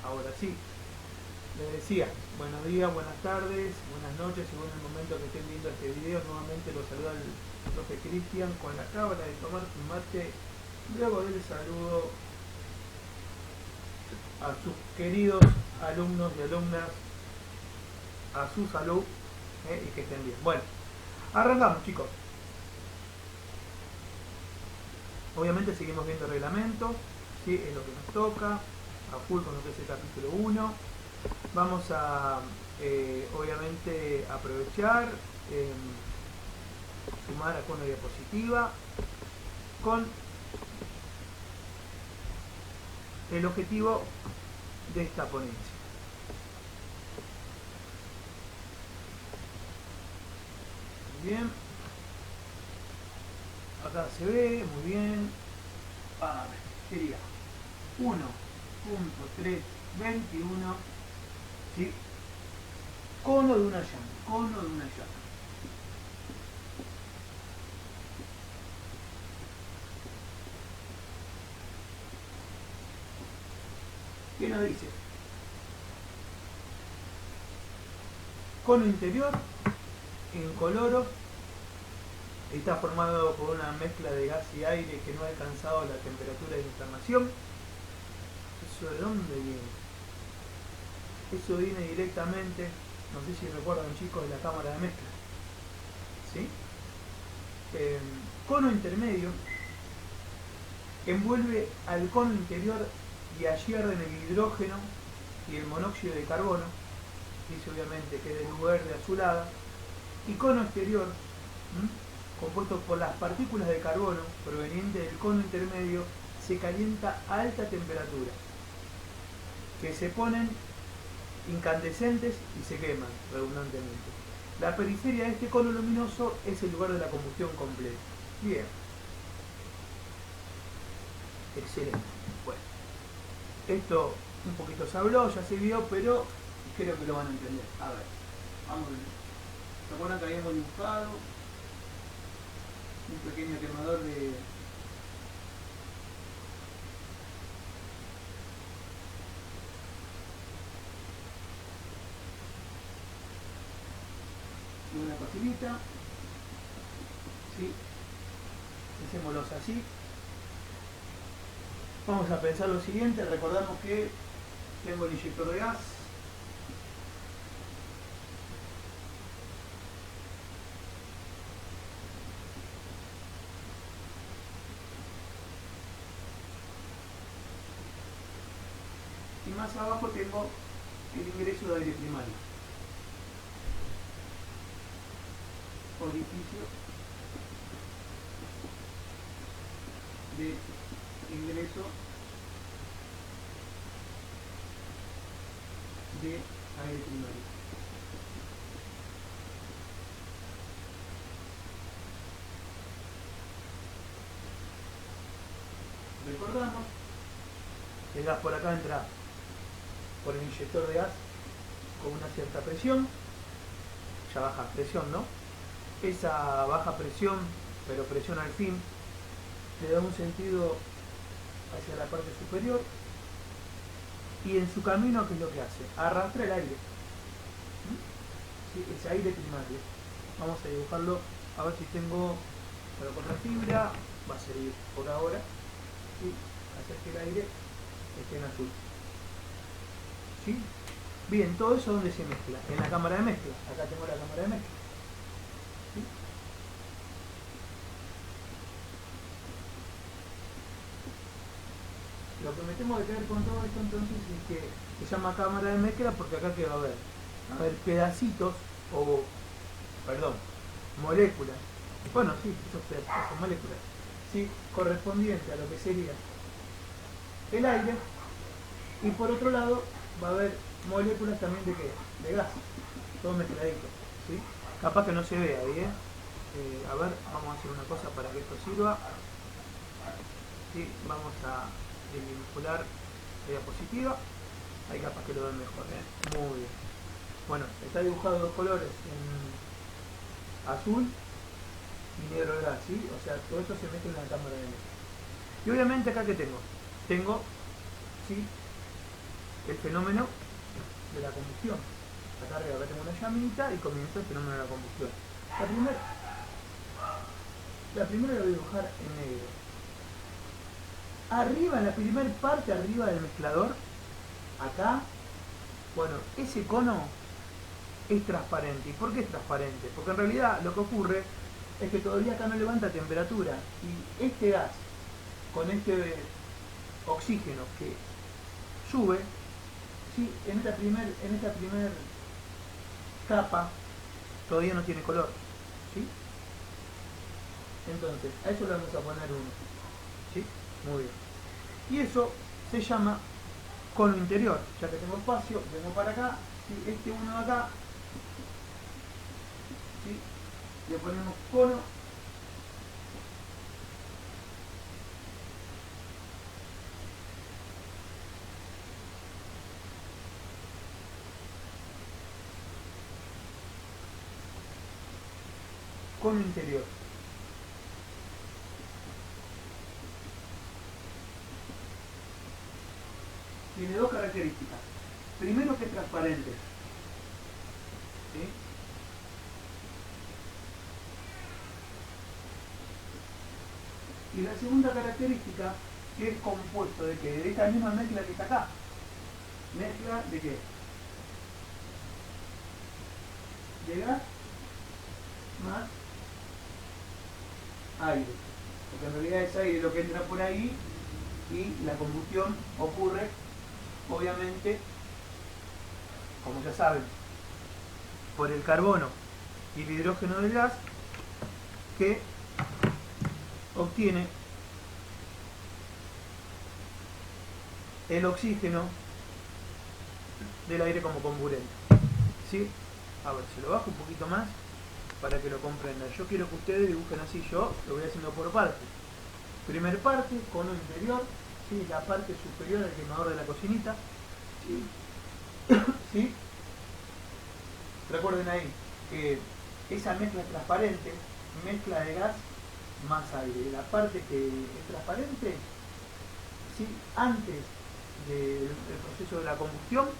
Ahora sí, les decía, buenos días, buenas tardes, buenas noches, según el momento que estén viendo este video. Nuevamente los saluda el profe Cristian con la cámara de tomar un mate. Luego del saludo a sus queridos alumnos y alumnas, a su salud, y que estén bien. Bueno, arrancamos, chicos. Obviamente seguimos viendo reglamentos, ¿sí? Es lo que nos toca, a full con lo que es el capítulo 1. Vamos a, obviamente, aprovechar, sumar acá una diapositiva con el objetivo de esta ponencia. Muy bien. Acá se ve, muy bien. A ver, sería 1.321, ¿sí? Cono de una llanta, cono de una llanta. ¿Qué nos dice? Cono interior, incoloro, está formado por una mezcla de gas y aire que no ha alcanzado la temperatura de inflamación. ¿Eso de dónde viene? Eso viene directamente, no sé si recuerdan, chicos, de la cámara de mezcla, ¿sí? Cono intermedio envuelve al cono interior y ayerden el hidrógeno y el monóxido de carbono, dice obviamente que es de luz verde azulada, y cono exterior, compuesto por las partículas de carbono provenientes del cono intermedio, se calienta a alta temperatura, que se ponen incandescentes y se queman redundantemente. La periferia de este cono luminoso es el lugar de la combustión completa. Bien. Excelente. Bueno, esto un poquito se habló, ya se vio, pero creo que lo van a entender. A ver, vamos a ver. ¿Se acuerdan que habíamos dibujado un pequeño quemador de una cosita? ¿Sí? Hacémoslos así. Vamos a pensar lo siguiente, recordamos que tengo el inyector de gas, y más abajo tengo el ingreso de aire primario, orificio de ingreso de aire primario. Recordamos que el gas por acá entra por el inyector de gas con una cierta presión, ya baja presión, ¿no? Esa baja presión, pero presión al fin, le da un sentido hacia la parte superior, y en su camino, ¿qué es lo que hace? Arrastra el aire, ¿sí? Ese aire primario. Vamos a dibujarlo, a ver si tengo, pero con la fibra va a servir por ahora, y hacer que el aire esté en azul. ¿Sí? Bien, todo eso ¿dónde se mezcla? En la cámara de mezcla. Acá tengo la cámara de mezcla. ¿Sí? Lo que me tengo que quedar con todo esto entonces es que se llama cámara de mezcla porque acá que va a haber pedacitos o, perdón, moléculas. Bueno, sí, esos pedacitos son moléculas, ¿sí? Correspondiente a lo que sería el aire, y por otro lado va a haber moléculas también de ¿qué? De gas, todo mezcladito, ¿sí? Capaz que no se vea bien. A ver, vamos a hacer una cosa para que esto sirva. ¿Sí? Vamos a vincular la diapositiva. Ahí capaz que lo ven mejor, ¿eh? Muy bien. Bueno, está dibujado dos colores, en azul y negro gas, ¿sí? O sea, todo esto se mezcla en la cámara de mezcla. Y obviamente acá, ¿qué tengo? Tengo, ¿sí? el fenómeno de la combustión. Acá arriba tengo una llamita y comienza el fenómeno de la combustión. La primera la voy a dibujar en negro. Arriba, en la primera parte, arriba del mezclador, acá, bueno, ese cono es transparente. ¿Y por qué es transparente? Porque en realidad lo que ocurre es que todavía acá no levanta temperatura y este gas con este oxígeno que sube, ¿sí? en esta primer capa todavía no tiene color, ¿sí? Entonces, a eso le vamos a poner 1, ¿sí? Muy bien. Y eso se llama cono interior. Ya que tengo espacio, vengo para acá, ¿sí? Este 1 de acá, ¿sí? Le ponemos cono interior. Tiene dos características. Primero, que es transparente, ¿sí? Y la segunda característica, que es compuesto de que de esta misma mezcla que está acá. ¿Mezcla de qué? De gas más aire, porque en realidad es aire lo que entra por ahí y la combustión ocurre, obviamente, como ya saben, por el carbono y el hidrógeno del gas, que obtiene el oxígeno del aire como comburente, ¿sí? A ver, se lo bajo un poquito más para que lo comprendan. Yo quiero que ustedes dibujen así, yo lo voy haciendo por partes. Primer parte, cono interior, ¿sí? La parte superior del quemador de la cocinita, ¿sí? ¿Sí? Recuerden ahí que esa mezcla transparente, mezcla de gas más aire. La parte que es transparente, ¿sí? Antes del proceso de la combustión,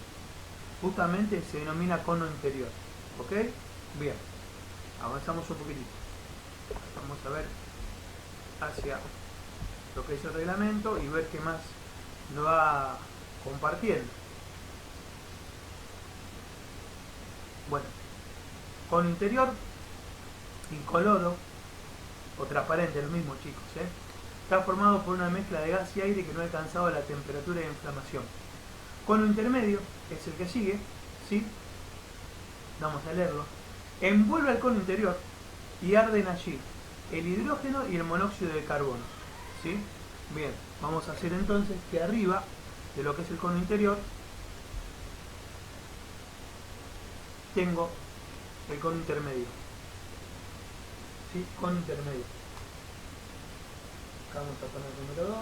justamente se denomina cono interior. ¿Ok? Bien, avanzamos un poquitito. Vamos a ver hacia lo que es el reglamento y ver qué más nos va compartiendo. Bueno, cono interior, incoloro o transparente, lo mismo, chicos, ¿eh? Está formado por una mezcla de gas y aire que no ha alcanzado la temperatura de inflamación. Cono intermedio es el que sigue, ¿sí? Vamos a leerlo. Envuelve el cono interior y arden allí el hidrógeno y el monóxido de carbono, ¿sí? Bien, vamos a hacer entonces que arriba de lo que es el cono interior tengo el cono intermedio, ¿sí? Cono intermedio. Acá vamos a poner el número 2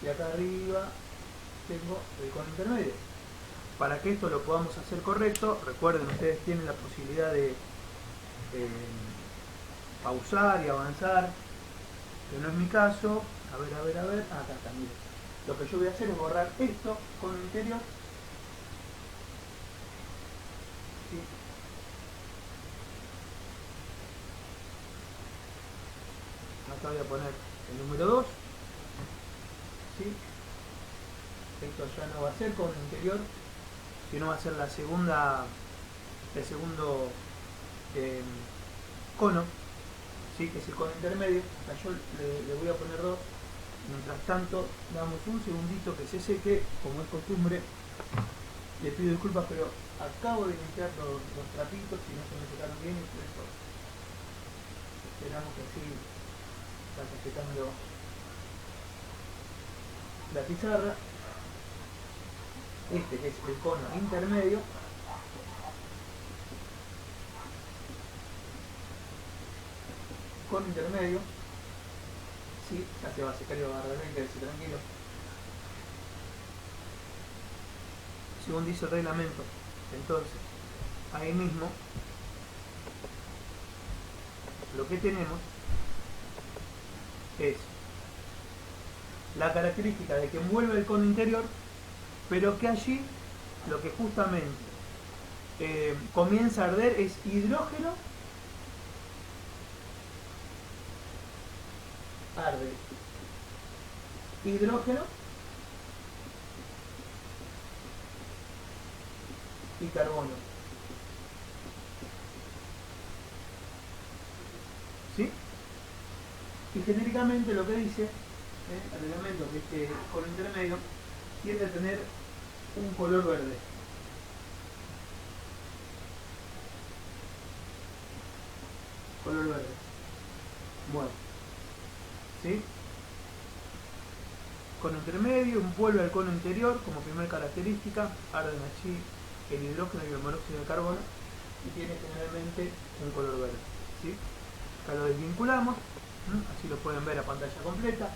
y acá arriba tengo el cono intermedio. Para que esto lo podamos hacer correcto, recuerden, ustedes tienen la posibilidad de pausar y avanzar, que no es mi caso. A ver, acá está, miren. Lo que yo voy a hacer es borrar esto con el interior, ¿sí? Acá voy a poner el número 2, ¿sí? Esto ya no va a ser con el interior, sino va a ser el segundo cono, ¿sí? Que es el cono intermedio. Acá yo le voy a poner 2. Mientras tanto, damos un segundito que se seque, como es costumbre. Le pido disculpas, pero acabo de limpiar los trapitos y no se me secaron bien, y por eso esperamos que así vaya secando la pizarra. Este es el cono intermedio. Cono intermedio. Sí, ya se va a secar y va a agarrar bien, quédese tranquilo. Según dice el reglamento, entonces, ahí mismo, lo que tenemos es la característica de que envuelve el cono interior pero que allí lo que justamente comienza a arder es hidrógeno, arde hidrógeno y carbono. ¿Sí? Y genéricamente lo que dice el elemento que este color intermedio tiende a tener un color verde. Color verde. Bueno. ¿Sí? Cono intermedio, envuelve al cono interior como primera característica, arden allí el hidrógeno y el monóxido de carbono y tiene generalmente un color verde. ¿Sí? Acá lo desvinculamos, así lo pueden ver a pantalla completa.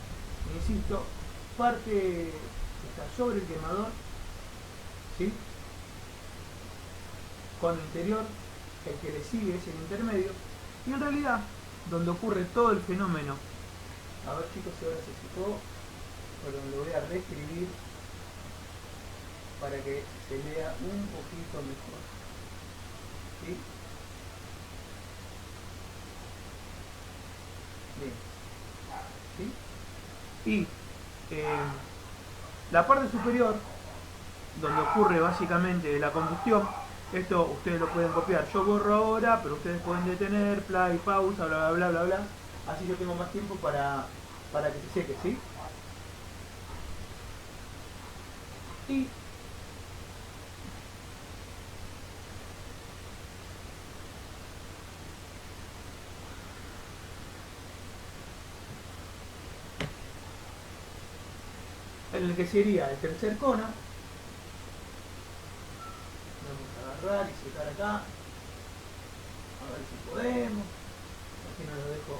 Insisto, parte está sobre el quemador, ¿sí? Cono interior, el que le sigue es el intermedio, y en realidad donde ocurre todo el fenómeno, a ver chicos si ahora se fijó, pero lo voy a reescribir para que se lea un poquito mejor. ¿Sí? Bien. ¿Sí? Y la parte superior, donde ocurre básicamente la combustión, esto ustedes lo pueden copiar. Yo borro ahora, pero ustedes pueden detener, play, pausa, bla, bla, bla, bla, bla. Así yo tengo más tiempo para que se seque, ¿sí? Y en el que sería el tercer cono, vamos a agarrar y secar acá, a ver si podemos, aquí no lo dejo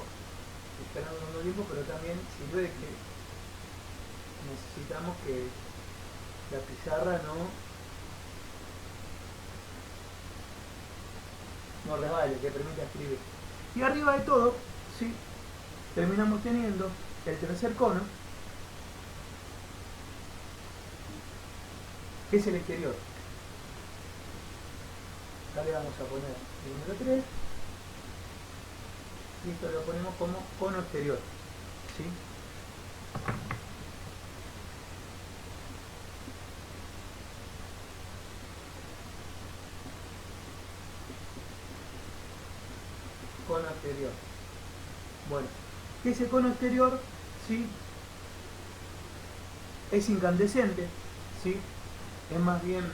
esperando un tiempo, pero también sirve de que necesitamos que la pizarra no resbale, que permita escribir. Y arriba de todo, ¿sí? Terminamos teniendo el tercer cono, que es el exterior. Acá le vamos a poner el número 3 y esto lo ponemos como cono exterior, ¿sí? Cono exterior. Bueno, ese cono exterior, ¿sí? Es incandescente, ¿sí? Es más bien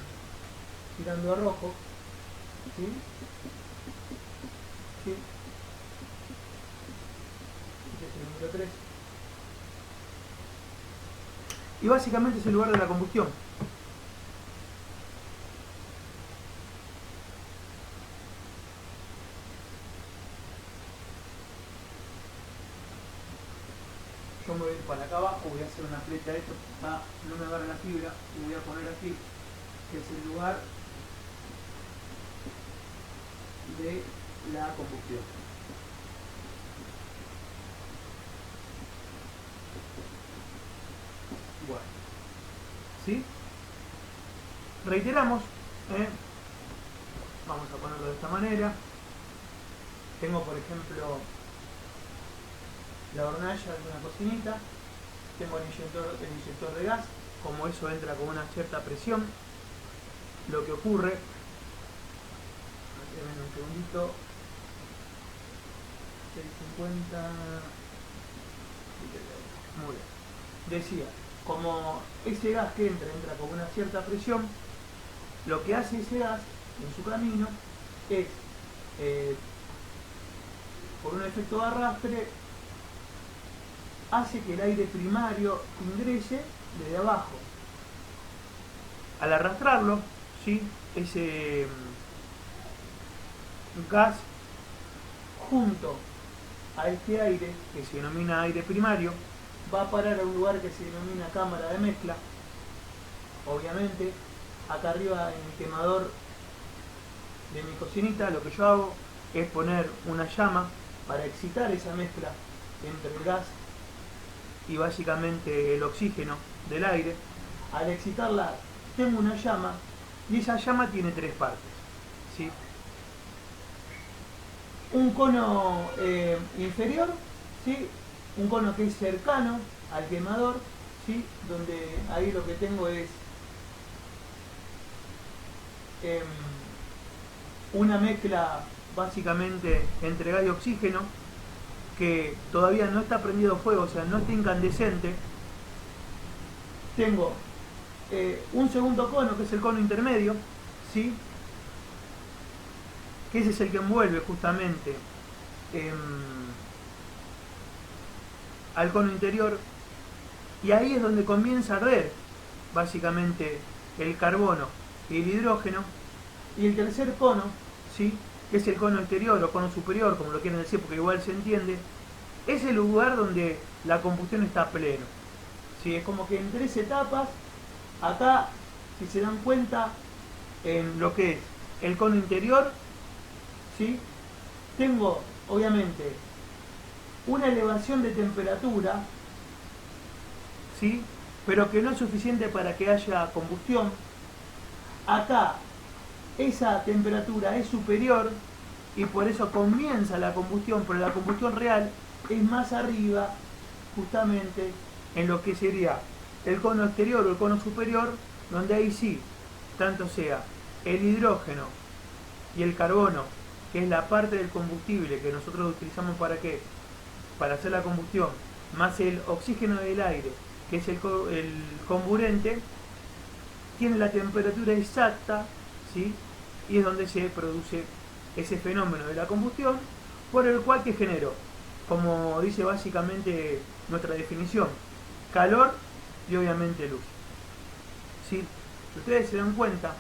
tirando a rojo, ¿sí? ¿Sí? Este es el número 3. Y básicamente es el lugar de la combustión. Yo me voy a ir para acá abajo, voy a hacer una flecha de esto, no me agarra la fibra, y voy a poner aquí, que es el lugar de la combustión. Bueno, ¿sí? Reiteramos, vamos a ponerlo de esta manera. Tengo, por ejemplo, la hornalla de una cocinita, tengo el inyector de gas, como eso entra con una cierta presión, lo que ocurre, un segundito, 650, muy bien, decía, como ese gas que entra con una cierta presión, lo que hace ese gas en su camino es, por un efecto de arrastre, hace que el aire primario ingrese desde abajo. Al arrastrarlo, ¿sí? Ese gas junto a este aire, que se denomina aire primario, va a parar a un lugar que se denomina cámara de mezcla. Obviamente, acá arriba en el quemador de mi cocinita, lo que yo hago es poner una llama para excitar esa mezcla entre el gas y básicamente el oxígeno del aire. Al excitarla tengo una llama y esa llama tiene tres partes, ¿sí? Un cono inferior, ¿sí? Un cono que es cercano al quemador, ¿sí? Donde ahí lo que tengo es una mezcla básicamente entre gas y oxígeno que todavía no está prendido fuego, o sea, no está incandescente. Tengo un segundo cono, que es el cono intermedio, ¿sí? Que ese es el que envuelve justamente al cono interior, y ahí es donde comienza a arder básicamente el carbono y el hidrógeno. Y el tercer cono, ¿sí? Que es el cono exterior o cono superior, como lo quieren decir, porque igual se entiende, es el lugar donde la combustión está a pleno, ¿sí? Es como que en tres etapas. Acá, si se dan cuenta, en lo que es el cono interior, ¿sí? Tengo, obviamente, una elevación de temperatura, ¿sí? Pero que no es suficiente para que haya combustión. Acá, esa temperatura es superior y por eso comienza la combustión, pero la combustión real es más arriba, justamente en lo que sería el cono exterior o el cono superior, donde ahí sí, tanto sea el hidrógeno y el carbono, que es la parte del combustible que nosotros utilizamos para qué, para hacer la combustión, más el oxígeno del aire, que es el comburente, tiene la temperatura exacta, ¿sí? Y es donde se produce ese fenómeno de la combustión, por el cual que generó, como dice básicamente nuestra definición, calor y obviamente luz, ¿sí? Si ustedes se dan cuenta,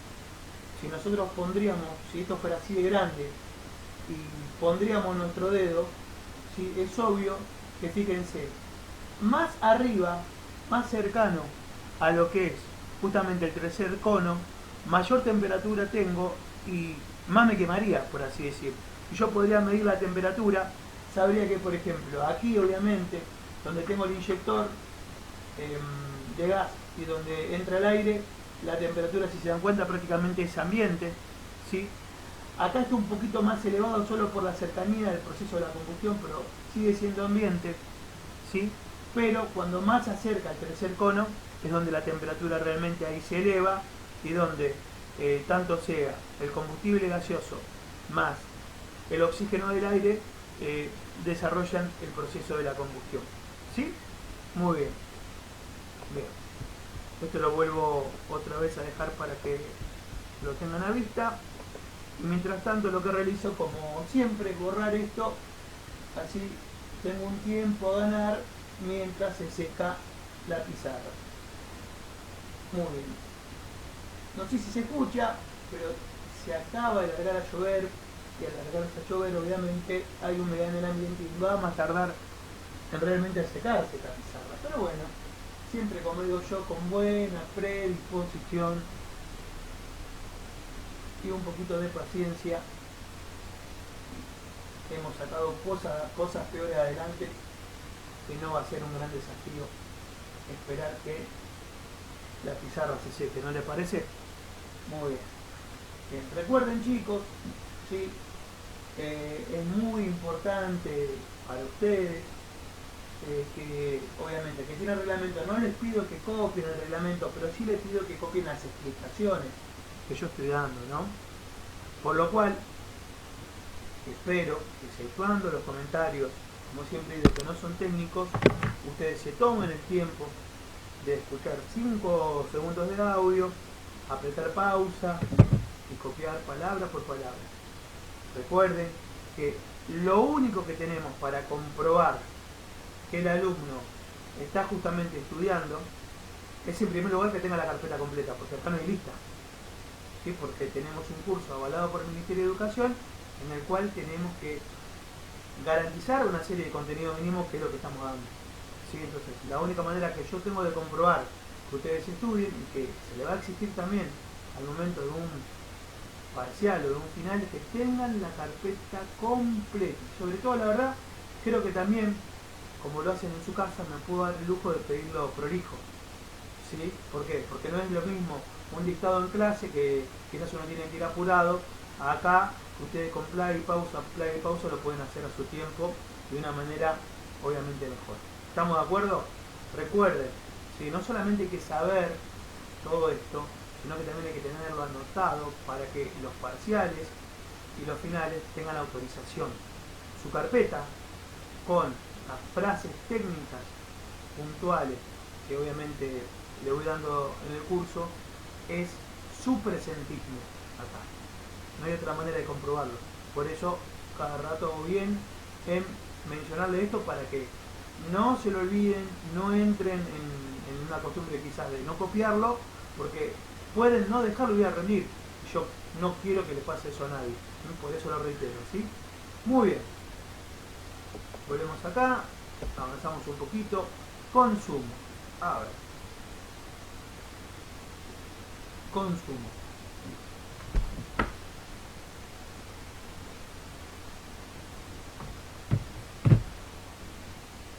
si nosotros pondríamos, si esto fuera así de grande, y pondríamos nuestro dedo, ¿sí? Es obvio que, fíjense, más arriba, más cercano a lo que es justamente el tercer cono, mayor temperatura tengo y más me quemaría, por así decir. Si yo podría medir la temperatura, sabría que, por ejemplo, aquí obviamente, donde tengo el inyector de gas y donde entra el aire, la temperatura, si se dan cuenta, prácticamente es ambiente, ¿sí? Acá está un poquito más elevado solo por la cercanía del proceso de la combustión, pero sigue siendo ambiente, ¿sí? Pero cuando más se acerca al tercer cono es donde la temperatura realmente ahí se eleva y donde tanto sea el combustible gaseoso más el oxígeno del aire desarrollan el proceso de la combustión, ¿sí? Muy bien. Bien. Esto lo vuelvo otra vez a dejar para que lo tengan a vista. Y mientras tanto lo que realizo, como siempre, es borrar esto. Así tengo un tiempo a ganar mientras se seca la pizarra. Muy bien. No sé si se escucha, pero se acaba de largar a llover. Y al largarse a llover, obviamente, hay humedad en el ambiente y va a más tardar en realmente secarse esta pizarra. Pero bueno, siempre, como digo yo, con buena predisposición y un poquito de paciencia, hemos sacado cosas peores adelante, que no va a ser un gran desafío esperar que la pizarra se seque, ¿no le parece? Muy bien. Bien, recuerden, chicos, ¿sí? Es muy importante para ustedes que obviamente que tienen reglamento, no les pido que copien el reglamento, pero sí les pido que copien las explicaciones que yo estoy dando, ¿no? Por lo cual espero que, exceptuando los comentarios, como siempre digo, que no son técnicos, ustedes se tomen el tiempo de escuchar 5 segundos de audio, apretar pausa y copiar palabra por palabra. Recuerden que lo único que tenemos para comprobar que el alumno está justamente estudiando es, en primer lugar, que tenga la carpeta completa, porque acá no hay lista, ¿sí? Porque tenemos un curso avalado por el Ministerio de Educación en el cual tenemos que garantizar una serie de contenidos mínimos, que es lo que estamos dando, ¿sí? Entonces, la única manera que yo tengo de comprobar que ustedes estudien y que se le va a exigir también al momento de un parcial o de un final es que tengan la carpeta completa. Sobre todo, la verdad, creo que también, como lo hacen en su casa, me puedo dar el lujo de pedirlo prolijo, ¿sí? ¿Por qué? Porque no es lo mismo un dictado en clase que quizás uno tiene que ir apurado. Acá ustedes con play y pausa lo pueden hacer a su tiempo de una manera obviamente mejor. ¿Estamos de acuerdo? Recuerden, ¿sí? No solamente hay que saber todo esto, sino que también hay que tenerlo anotado para que los parciales y los finales tengan autorización. Su carpeta con las frases técnicas puntuales que obviamente le voy dando en el curso es su presentismo acá. No hay otra manera de comprobarlo. Por eso cada rato hago bien en mencionarle esto para que no se lo olviden, no entren en una costumbre quizás de no copiarlo, porque pueden no dejarlo y voy a rendir. Yo no quiero que le pase eso a nadie, por eso lo reitero, ¿sí? Muy bien. Volvemos acá, avanzamos un poquito. Consumo. A ver. Consumo.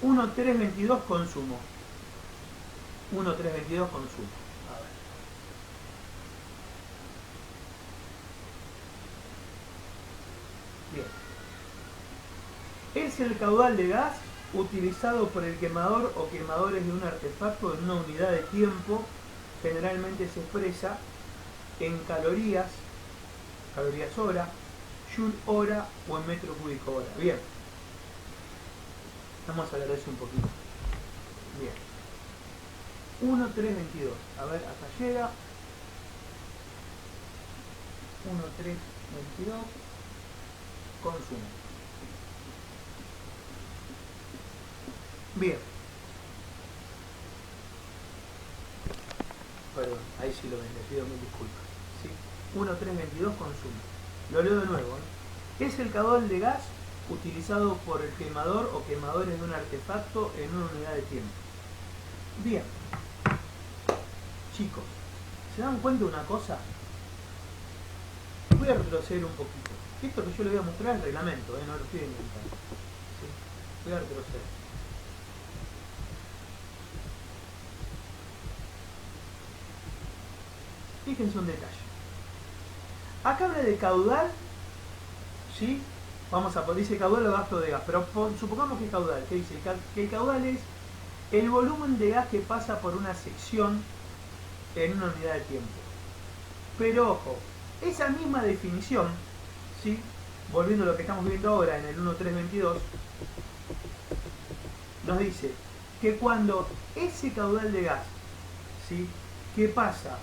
Uno, 3, 22, consumo. 1, 3, 22, consumo. A ver. Bien. Es el caudal de gas utilizado por el quemador o quemadores de un artefacto en una unidad de tiempo. Generalmente se expresa en calorías, calorías hora, joule hora o en metro cúbico hora. Bien. Vamos a hablar de eso un poquito. Bien. 1, 3, 22. A ver, acá llega. 1, 3, 22. Consumo. Bien. Perdón, ahí sí lo ven, les pido mil disculpas. ¿Sí? 1, 3, 22, consumo. Lo leo de nuevo. Es el caudal de gas utilizado por el quemador o quemadores de un artefacto en una unidad de tiempo. Bien. Chicos, ¿se dan cuenta de una cosa? Voy a retroceder un poquito. Esto que yo les voy a mostrar es el reglamento, no lo estoy inventando. ¿Sí? Voy a retroceder. Fíjense un detalle. Acá habla de caudal, ¿sí? Vamos a poner, dice caudal o gasto de gas, pero supongamos que es caudal. ¿Qué dice? Que el caudal es el volumen de gas que pasa por una sección en una unidad de tiempo. Pero ojo, esa misma definición, ¿sí? Volviendo a lo que estamos viendo ahora en el 1.3.22, nos dice que cuando ese caudal de gas, ¿sí? que pasa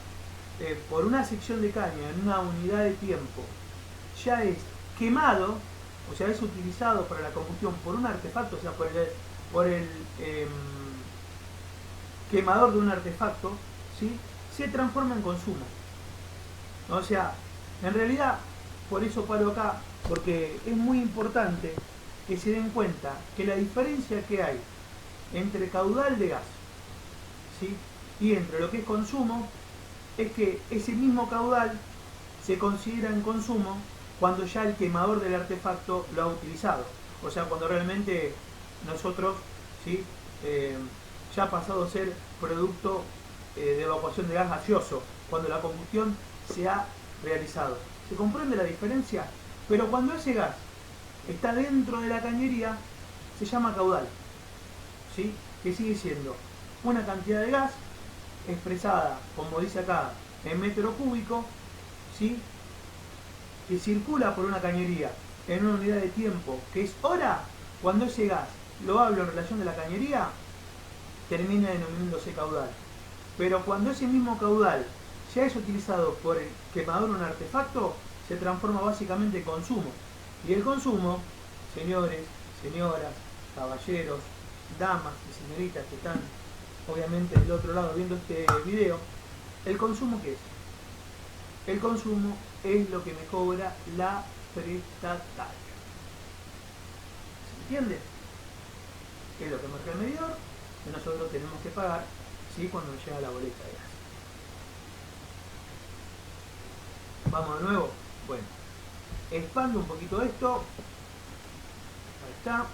por una sección de caño en una unidad de tiempo, ya es quemado, o sea, es utilizado para la combustión por un artefacto, o sea, por el quemador de un artefacto, ¿sí? Se transforma en consumo. O sea, en realidad, por eso paro acá, porque es muy importante que se den cuenta que la diferencia que hay entre caudal de gas, ¿sí? y entre lo que es consumo, es que ese mismo caudal se considera en consumo cuando ya el quemador del artefacto lo ha utilizado. O sea, cuando realmente nosotros, ¿sí? Ya ha pasado a ser producto de evacuación de gas gaseoso, cuando la combustión se ha realizado. ¿Se comprende la diferencia? Pero cuando ese gas está dentro de la cañería, se llama caudal, ¿sí? Que sigue siendo una cantidad de gas expresada, como dice acá, en metro cúbico, ¿sí? que circula por una cañería en una unidad de tiempo que es hora. Cuando ese gas lo hablo en relación de la cañería, termina denominándose caudal. Pero cuando ese mismo caudal ya es utilizado por el quemador de un artefacto, se transforma básicamente en consumo. Y el consumo, señores, señoras, caballeros, damas y señoritas que están obviamente del otro lado viendo este video, ¿el consumo qué es? El consumo es lo que me cobra la prestataria. ¿Se entiende? Es lo que marca el medidor que nosotros tenemos que pagar, ¿sí? cuando nos llega la boleta de gas. Vamos de nuevo. Bueno, expando un poquito esto. Ahí está.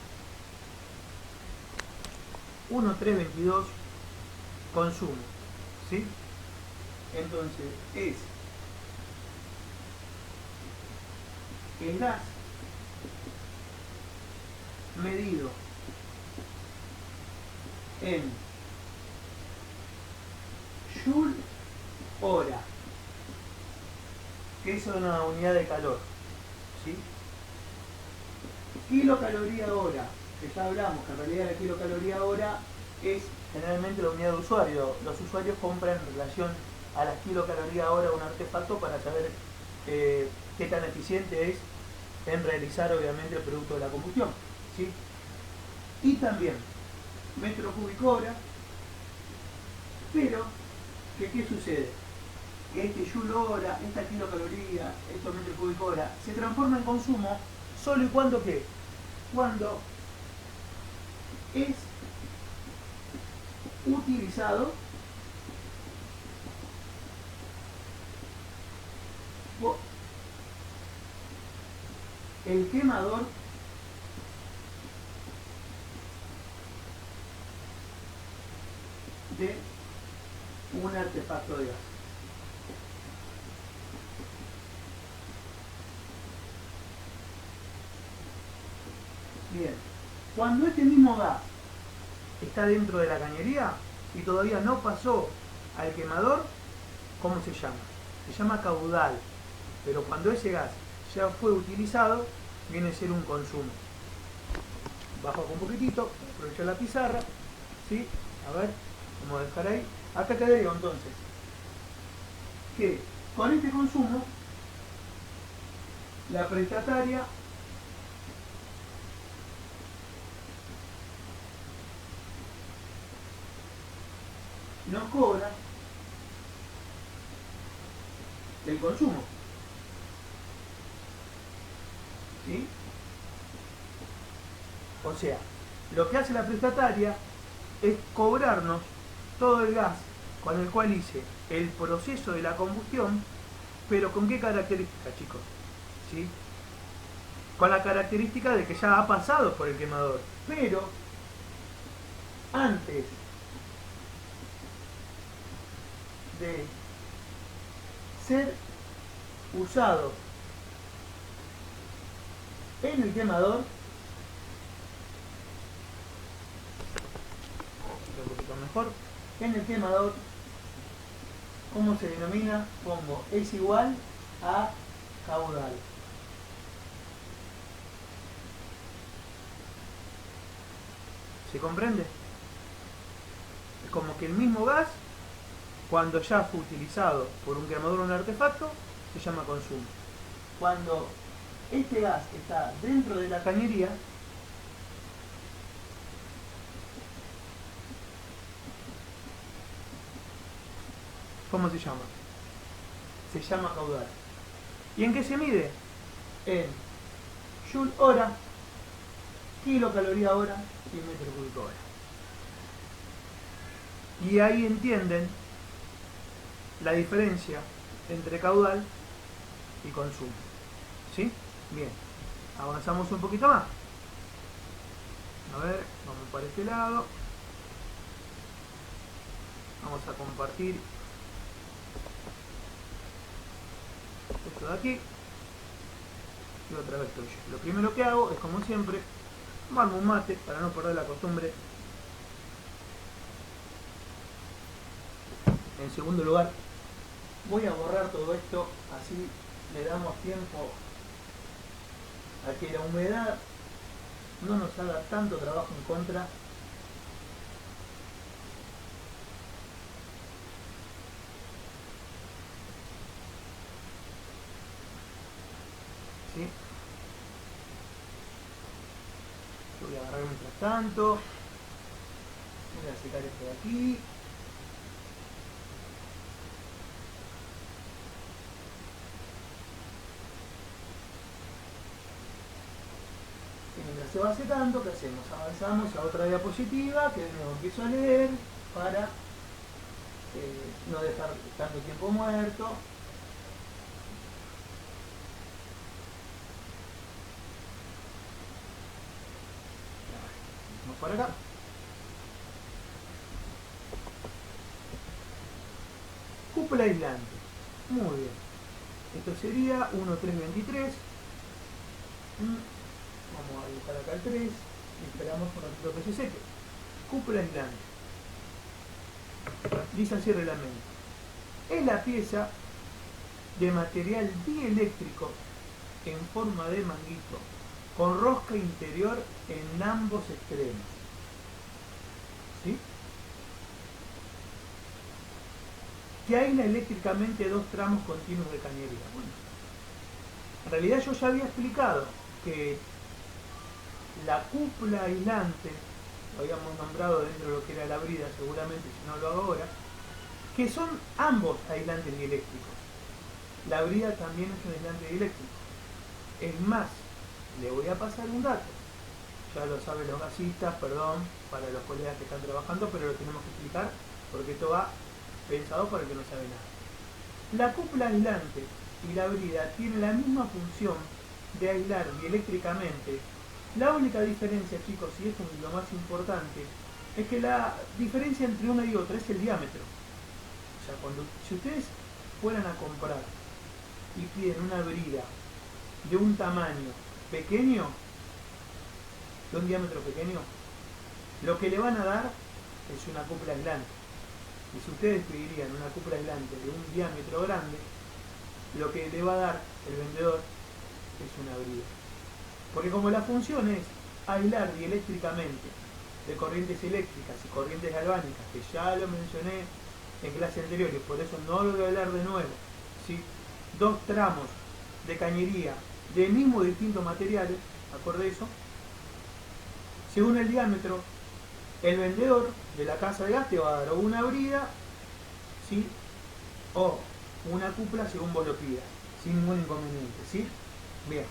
1.3.22 consumo, ¿sí? Entonces es el gas medido en joule hora, que es una unidad de calor, ¿sí? Kilocaloría hora, que ya hablamos que en realidad la kilocaloría hora es generalmente la unidad de usuario. Los usuarios compran en relación a las kilocalorías hora un artefacto para saber qué tan eficiente es en realizar obviamente el producto de la combustión, ¿sí? Y también metro cúbico hora, pero ¿qué sucede? Que este joule hora, esta kilocaloría, estos metros cúbicos hora, se transforma en consumo solo y cuando ¿qué? Cuando es utilizado por el quemador de un artefacto de gas. Bien, cuando este mismo gas está dentro de la cañería y todavía no pasó al quemador, ¿cómo se llama? Se llama caudal, pero cuando ese gas ya fue utilizado, viene a ser un consumo. Bajo un poquitito, aprovecho la pizarra, ¿sí? A ver, vamos a dejar ahí. Acá te digo entonces que con este consumo, la prestataria nos cobra el consumo, ¿sí? O sea, lo que hace la prestataria es cobrarnos todo el gas con el cual hice el proceso de la combustión, pero ¿con qué característica, chicos? ¿Sí? Con la característica de que ya ha pasado por el quemador, pero antes de ser usado en el quemador, un poquito mejor, en el quemador, ¿cómo se denomina? Pongo, es igual a caudal. ¿Se comprende? Es como que el mismo gas, cuando ya fue utilizado por un quemador o un artefacto, se llama consumo. Cuando este gas está dentro de la cañería, ¿cómo se llama? Se llama caudal. ¿Y en qué se mide? En joule hora, kilocaloría hora y metro cúbico hora. Y ahí entienden la diferencia entre caudal y consumo. ¿Sí? Bien. Avanzamos un poquito más. A ver, vamos para este lado. Vamos a compartir esto de aquí. Y otra vez estoy yo. Lo primero que hago es, como siempre, tomarme un mate para no perder la costumbre. En segundo lugar, voy a borrar todo esto, así le damos tiempo a que la humedad no nos haga tanto trabajo en contra. ¿Sí? Lo voy a agarrar mientras tanto. Voy a secar esto de aquí. Y mientras se va secando, ¿qué hacemos? Avanzamos a otra diapositiva que de nuevo empiezo a leer para no dejar tanto tiempo muerto. Vamos para acá. Cúpula aislante. Muy bien. Esto sería 1323. Vamos a dibujar acá el 3 y esperamos un ratito que se seque. Cúpula aislante. Dice así el reglamento. Es la pieza de material dieléctrico en forma de manguito con rosca interior en ambos extremos. ¿Sí? Que aísla eléctricamente dos tramos continuos de cañería. Bueno, en realidad yo ya había explicado que la cúpula aislante, lo habíamos nombrado dentro de lo que era la brida, seguramente si no lo hago ahora, que son ambos aislantes dieléctricos. La brida también es un aislante dieléctrico. Es más, le voy a pasar un dato. Ya lo saben los gasistas, perdón, para los colegas que están trabajando, pero lo tenemos que explicar porque esto va pensado para el que no sabe nada. La cúpula aislante y la brida tienen la misma función de aislar dieléctricamente. La única diferencia, chicos, y esto es lo más importante, es que la diferencia entre una y otra es el diámetro. O sea, si ustedes fueran a comprar y piden una brida de un tamaño pequeño, de un diámetro pequeño, lo que le van a dar es una cúpula aislante. Y si ustedes pedirían una cúpula aislante de un diámetro grande, lo que le va a dar el vendedor es una brida. Porque como la función es aislar dieléctricamente de corrientes eléctricas y corrientes galvánicas, que ya lo mencioné en clase anterior y por eso no lo voy a hablar de nuevo, ¿sí? Dos tramos de cañería del mismo distintos materiales, acorde eso, según el diámetro, el vendedor de la casa de gas te va a dar o una brida, ¿sí? O una cúpula según vos lo pidas, sin ningún inconveniente, ¿sí? Bien.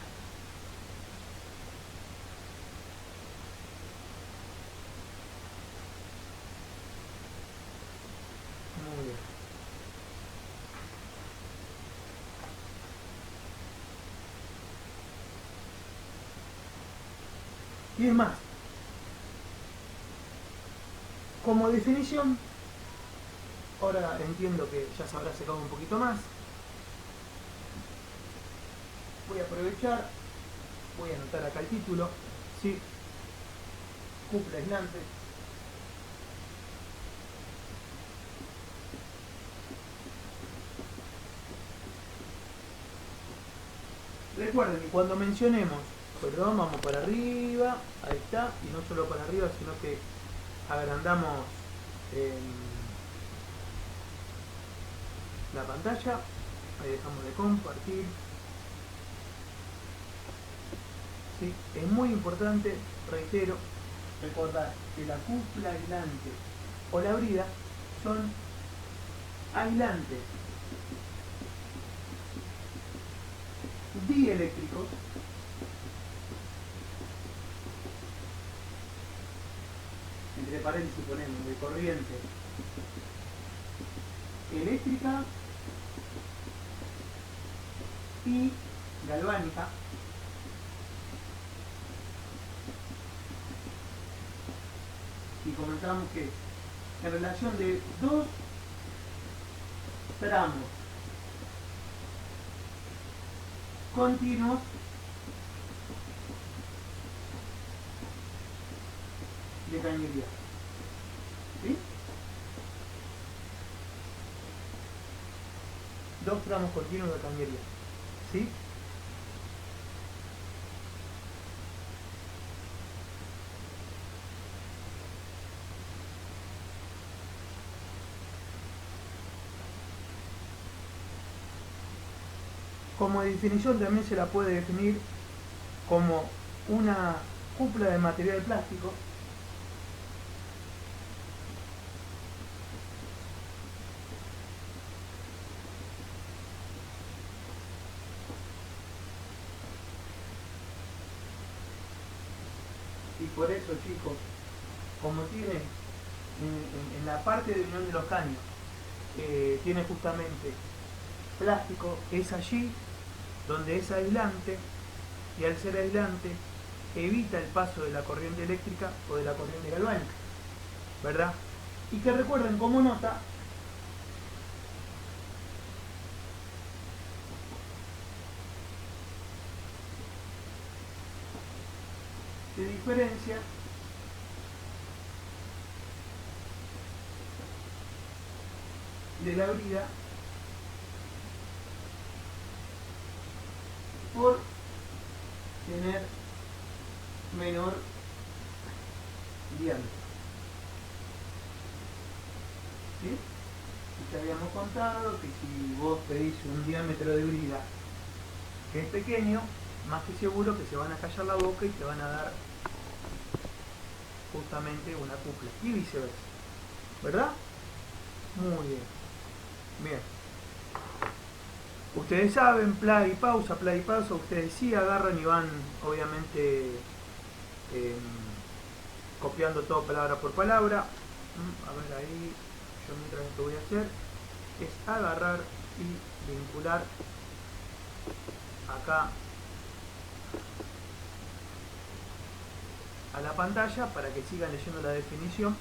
Muy bien. Y es más, como definición, ahora entiendo que ya se habrá secado un poquito más, voy a aprovechar, voy a anotar acá el título, ¿sí? Cúpula aislante. Recuerden que cuando mencionemos, perdón, vamos para arriba, ahí está, y no solo para arriba, sino que agrandamos la pantalla, ahí dejamos de compartir. ¿Sí? Es muy importante, reitero, recordar que la cúpula aislante o la brida son aislantes dieléctricos entre paréntesis ponemos de corriente eléctrica y galvánica y comentamos que en relación de dos tramos continuos de cañería. ¿Sí? Dos tramos continuos de cañería. ¿Sí? Como definición también se la puede definir como una cúpula de material plástico y por eso, chicos, como tiene en la parte de unión de los caños tiene justamente plástico, es allí donde es aislante y al ser aislante evita el paso de la corriente eléctrica o de la corriente galvánica, ¿verdad? Y que recuerden como nota se diferencia de la brida por tener menor diámetro. ¿Sí? Y ya habíamos contado que si vos pedís un diámetro de brida que es pequeño, más que seguro que se van a callar la boca y te van a dar justamente una cupla y viceversa, ¿verdad? Muy bien. Bien. Ustedes saben, play y pausa, ustedes sí agarran y van obviamente copiando todo palabra por palabra. A ver ahí, yo mientras lo que voy a hacer es agarrar y vincular acá a la pantalla para que sigan leyendo la definición.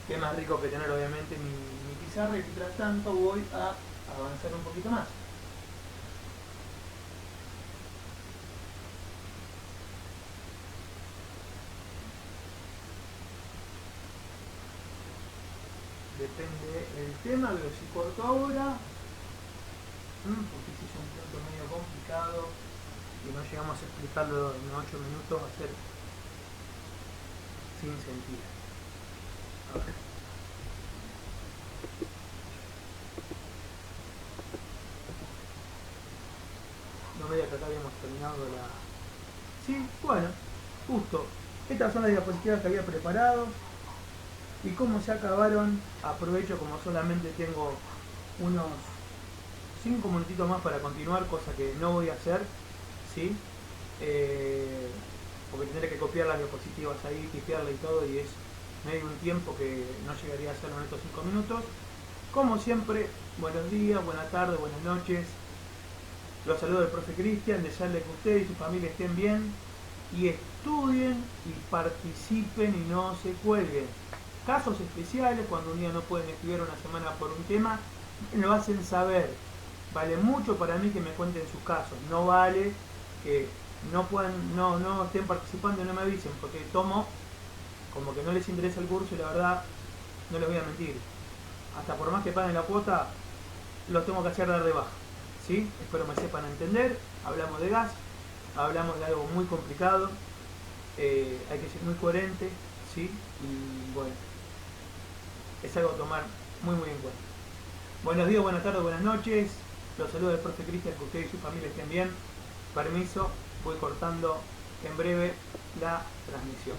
Qué más rico que tener obviamente mi pizarra, y mientras tanto voy a avanzar un poquito más. Depende del tema, veo si corto ahora, porque si es un punto medio complicado y no llegamos a explicarlo en 8 minutos, va a ser sin sentido. A ver. No me diga que acá habíamos terminado la... Sí, bueno, justo. Estas son las diapositivas que había preparado. Y como se acabaron, aprovecho, como solamente tengo unos 5 minutitos más para continuar, cosa que no voy a hacer, ¿sí? Porque tendré que copiar las diapositivas ahí, tipearla y todo, y es medio un tiempo que no llegaría a hacerlo en estos 5 minutos. Como siempre, buenos días, buenas tardes, buenas noches. Los saludo del profe Cristian, desearle que usted y su familia estén bien y estudien y participen y no se cuelguen. Casos especiales, cuando un día no pueden estudiar una semana por un tema, me lo hacen saber. Vale mucho para mí que me cuenten sus casos. No vale que no puedan, no estén participando y no me avisen, porque tomo como que no les interesa el curso y la verdad, no les voy a mentir. Hasta por más que paguen la cuota, los tengo que hacer dar de baja. ¿Sí? Espero me sepan entender. Hablamos de gas, hablamos de algo muy complicado, hay que ser muy coherente, ¿sí? Y bueno, es algo a tomar muy en cuenta. Buenos días, buenas tardes, buenas noches. Los saludo del profe Cristian, que usted y su familia estén bien. Permiso, voy cortando en breve la transmisión.